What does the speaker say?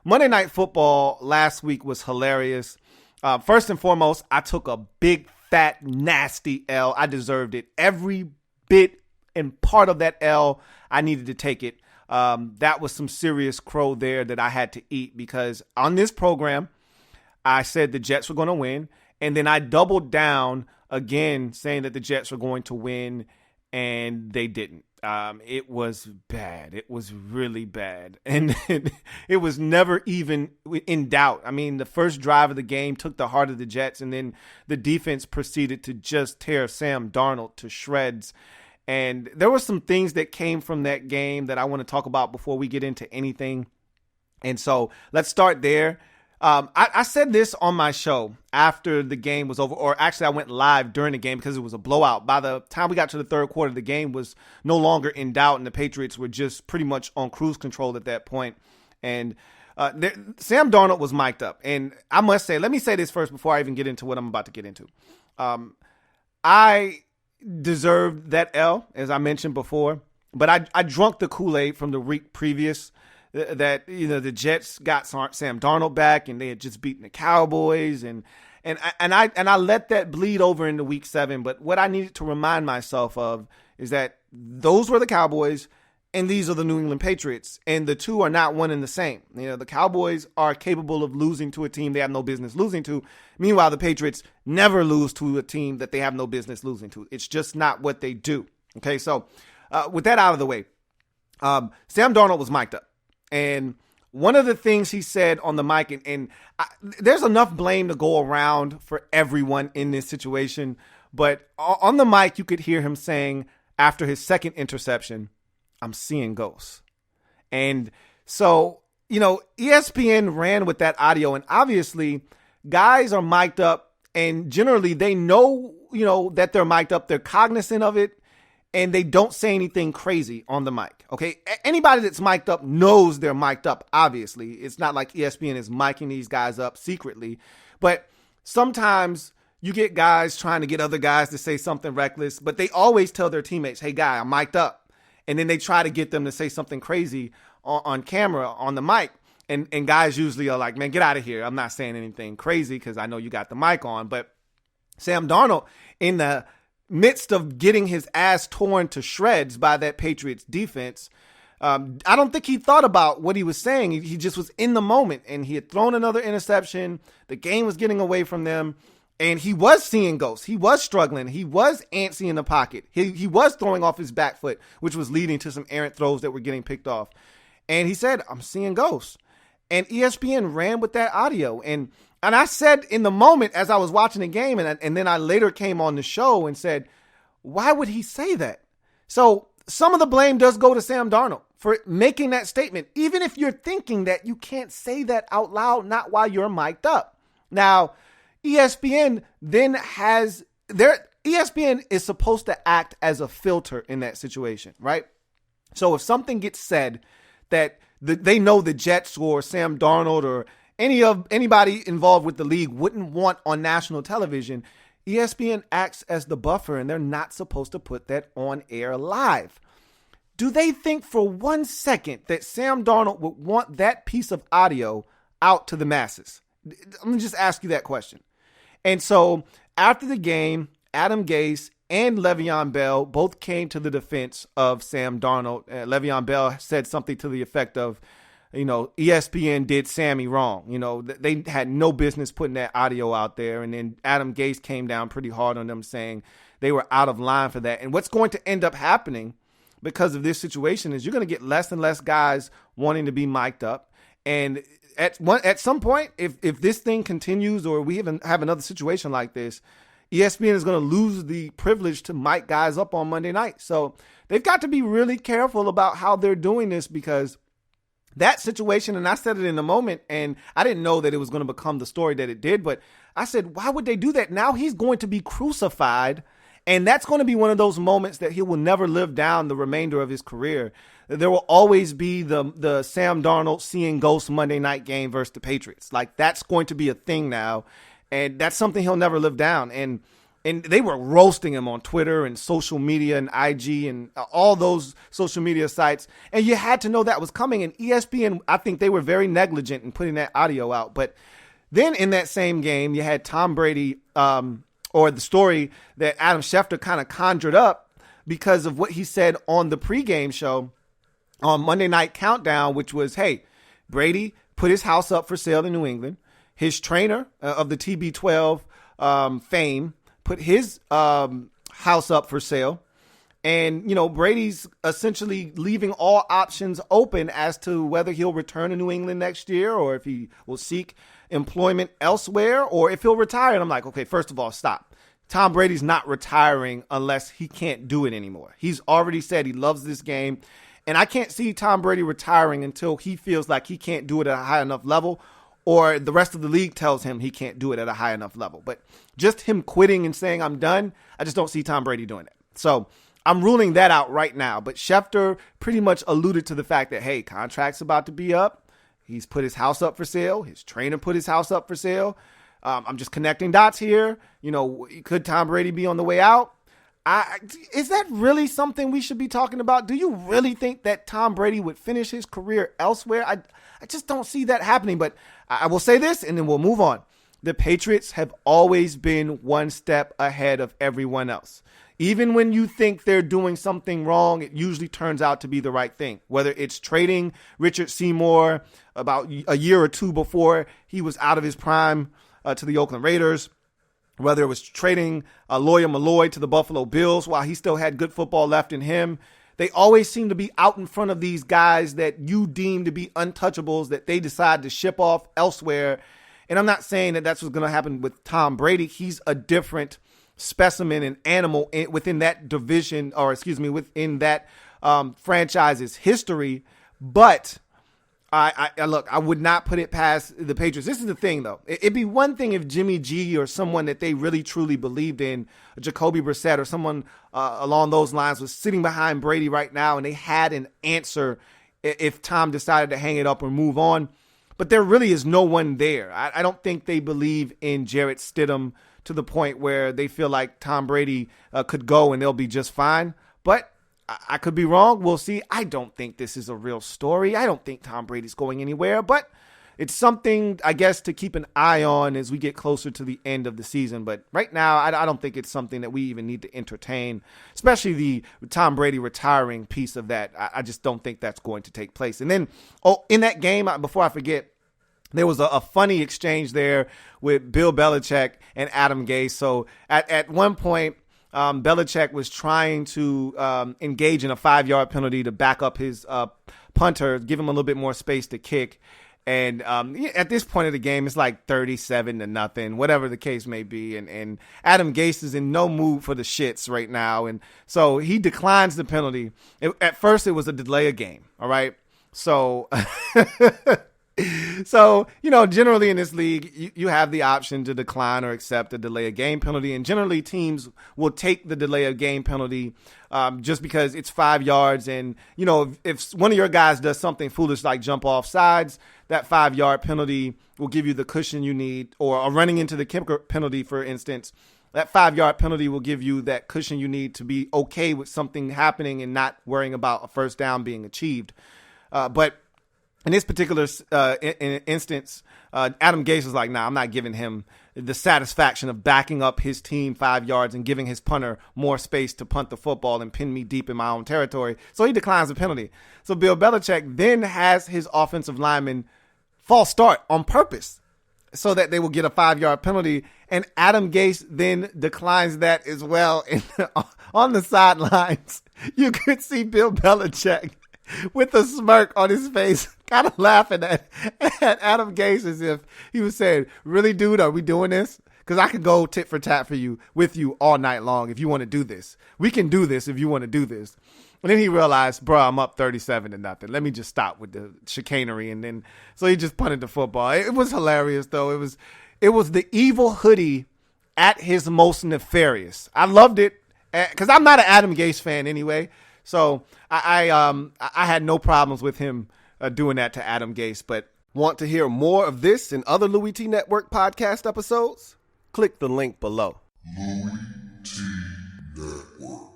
Monday Night Football last week was hilarious. First and foremost, I took a big, fat, nasty L. I deserved it. Every bit and part of that L, I needed to take it. That was some serious crow there that I had to eat, because on this program, I said the Jets were going to win. And then I doubled down again saying that the Jets were going to win, and they didn't. It was bad. It was really bad. And it was never even in doubt. I mean, the first drive of the game took the heart of the Jets, and then the defense proceeded to just tear Sam Darnold to shreds. And there were some things that came from that game that I want to talk about before we get into anything. And so let's start there. I said this on my show after the game was over, or actually I went live during the game because it was a blowout. By the time we got to the third quarter, the game was no longer in doubt, and the Patriots were just pretty much on cruise control at that point. And Sam Darnold was mic'd up. And I must say, let me say this first before I even get into what I'm about to get into. I deserved that L, as I mentioned before, but I drunk the Kool-Aid from the week previous. That, you know, the Jets got Sam Darnold back, and they had just beaten the Cowboys, and I let that bleed over into week 7. But what I needed to remind myself of is that those were the Cowboys, and these are the New England Patriots, and the two are not one and the same. You know, the Cowboys are capable of losing to a team they have no business losing to. Meanwhile, the Patriots never lose to a team that they have no business losing to. It's just not what they do. Okay, so with that out of the way, Sam Darnold was mic'd up. And one of the things he said on the mic, and there's enough blame to go around for everyone in this situation, but on the mic, you could hear him saying after his second interception, "I'm seeing ghosts." And so, you know, ESPN ran with that audio, and obviously guys are mic'd up, and generally they know, you know, that they're mic'd up. They're cognizant of it. And they don't say anything crazy on the mic, okay? Anybody that's mic'd up knows they're mic'd up, obviously. It's not like ESPN is micing these guys up secretly. But sometimes you get guys trying to get other guys to say something reckless, but they always tell their teammates, "Hey, guy, I'm mic'd up." And then they try to get them to say something crazy on camera, on the mic. And guys usually are like, "Man, get out of here. I'm not saying anything crazy because I know you got the mic on." But Sam Darnold, in the midst of getting his ass torn to shreds by that Patriots defense, I don't think he thought about what he was saying. He just was in the moment, and he had thrown another interception. The game was getting away from them, and he was seeing ghosts. He was struggling. He was antsy in the pocket. He was throwing off his back foot, which was leading to some errant throws that were getting picked off. And he said, "I'm seeing ghosts." And ESPN ran with that audio. And I said in the moment as I was watching the game, and then I later came on the show and said, why would he say that? So some of the blame does go to Sam Darnold for making that statement, even if you're thinking that you can't say that out loud, not while you're mic'd up. Now, ESPN ESPN is supposed to act as a filter in that situation, right? So if something gets said that they know the Jets or Sam Darnold or anybody involved with the league wouldn't want on national television, ESPN acts as the buffer, and they're not supposed to put that on air live. Do they think for 1 second that Sam Darnold would want that piece of audio out to the masses? Let me just ask you that question. And so after the game, Adam Gase and Le'Veon Bell both came to the defense of Sam Darnold. Le'Veon Bell said something to the effect of, you know, ESPN did Sammy wrong. You know, they had no business putting that audio out there. And then Adam Gase came down pretty hard on them, saying they were out of line for that. And what's going to end up happening because of this situation is you're going to get less and less guys wanting to be mic'd up. And at some point, if this thing continues or we even have another situation like this, ESPN is going to lose the privilege to mic guys up on Monday night. So they've got to be really careful about how they're doing this, because that situation, and I said it in the moment, and I didn't know that it was going to become the story that it did, but I said, why would they do that? Now he's going to be crucified, and that's going to be one of those moments that he will never live down the remainder of his career. There will always be the Sam Darnold seeing ghosts Monday night game versus the Patriots. Like, that's going to be a thing now, and that's something he'll never live down. And And they were roasting him on Twitter and social media and IG and all those social media sites. And you had to know that was coming. And ESPN, I think they were very negligent in putting that audio out. But then in that same game, you had Tom Brady, or the story that Adam Schefter kind of conjured up because of what he said on the pregame show on Monday Night Countdown, which was, hey, Brady put his house up for sale in New England. His trainer of the TB12 fame put his house up for sale. And, Brady's essentially leaving all options open as to whether he'll return to New England next year or if he will seek employment elsewhere or if he'll retire. And I'm like, okay, first of all, stop. Tom Brady's not retiring unless he can't do it anymore. He's already said he loves this game. And I can't see Tom Brady retiring until he feels like he can't do it at a high enough level or the rest of the league tells him he can't do it at a high enough level. But just him quitting and saying I'm done, I just don't see Tom Brady doing it. So I'm ruling that out right now. But Schefter pretty much alluded to the fact that, hey, contract's about to be up. He's put his house up for sale. His trainer put his house up for sale. I'm just connecting dots here. Could Tom Brady be on the way out? Is that really something we should be talking about? Do you really think that Tom Brady would finish his career elsewhere? I just don't see that happening. But I will say this, and then we'll move on. The Patriots have always been one step ahead of everyone else. Even when you think they're doing something wrong, it usually turns out to be the right thing. Whether it's trading Richard Seymour about a year or two before he was out of his prime to the Oakland Raiders, whether it was trading Lawyer Malloy to the Buffalo Bills while he still had good football left in him. They always seem to be out in front of these guys that you deem to be untouchables that they decide to ship off elsewhere. And I'm not saying that that's what's going to happen with Tom Brady. He's a different specimen and animal within that division, or within that franchise's history. But I would not put it past the Patriots. This is the thing, though. It'd be one thing if Jimmy G or someone that they really truly believed in, Jacoby Brissett or someone along those lines, was sitting behind Brady right now and they had an answer if Tom decided to hang it up or move on. But there really is no one there. I don't think they believe in Jarrett Stidham to the point where they feel like Tom Brady could go and they'll be just fine. But I could be wrong. We'll see. I don't think this is a real story. I don't think Tom Brady's going anywhere, but it's something, I guess, to keep an eye on as we get closer to the end of the season. But right now, I don't think it's something that we even need to entertain, especially the Tom Brady retiring piece of that. I just don't think that's going to take place. And then, in that game, before I forget, there was a funny exchange there with Bill Belichick and Adam Gase. So at one point, Belichick was trying to engage in a 5-yard penalty to back up his punter, give him a little bit more space to kick. And at this point of the game, it's like 37-0, whatever the case may be. And Adam Gase is in no mood for the shits right now. And so he declines the penalty. At first, it was a delay of game. All right. So So, generally in this league, you have the option to decline or accept a delay of game penalty. And generally teams will take the delay of game penalty just because it's 5 yards. And, if one of your guys does something foolish like jump off sides, that 5-yard penalty will give you the cushion you need, or a running into the kicker penalty, for instance. That 5-yard penalty will give you that cushion you need to be okay with something happening and not worrying about a first down being achieved. But in this particular instance, Adam Gase was like, nah, I'm not giving him the satisfaction of backing up his team 5 yards and giving his punter more space to punt the football and pin me deep in my own territory. So he declines the penalty. So Bill Belichick then has his offensive lineman false start on purpose so that they will get a 5-yard penalty. And Adam Gase then declines that as well. And on the sidelines, you could see Bill Belichick with a smirk on his face, kind of laughing at Adam Gase as if he was saying, really, dude, are we doing this? Because I could go tit for tat with you all night long if you want to do this. We can do this if you want to do this. And then he realized, bro, I'm up 37-0. Let me just stop with the chicanery. And then, so he just punted the football. It was hilarious, though. It was the evil Hoodie at his most nefarious. I loved it because I'm not an Adam Gase fan anyway. So I had no problems with him doing that to Adam Gase. But want to hear more of this and other Louie T Network podcast episodes? Click the link below. Louie. LT Network.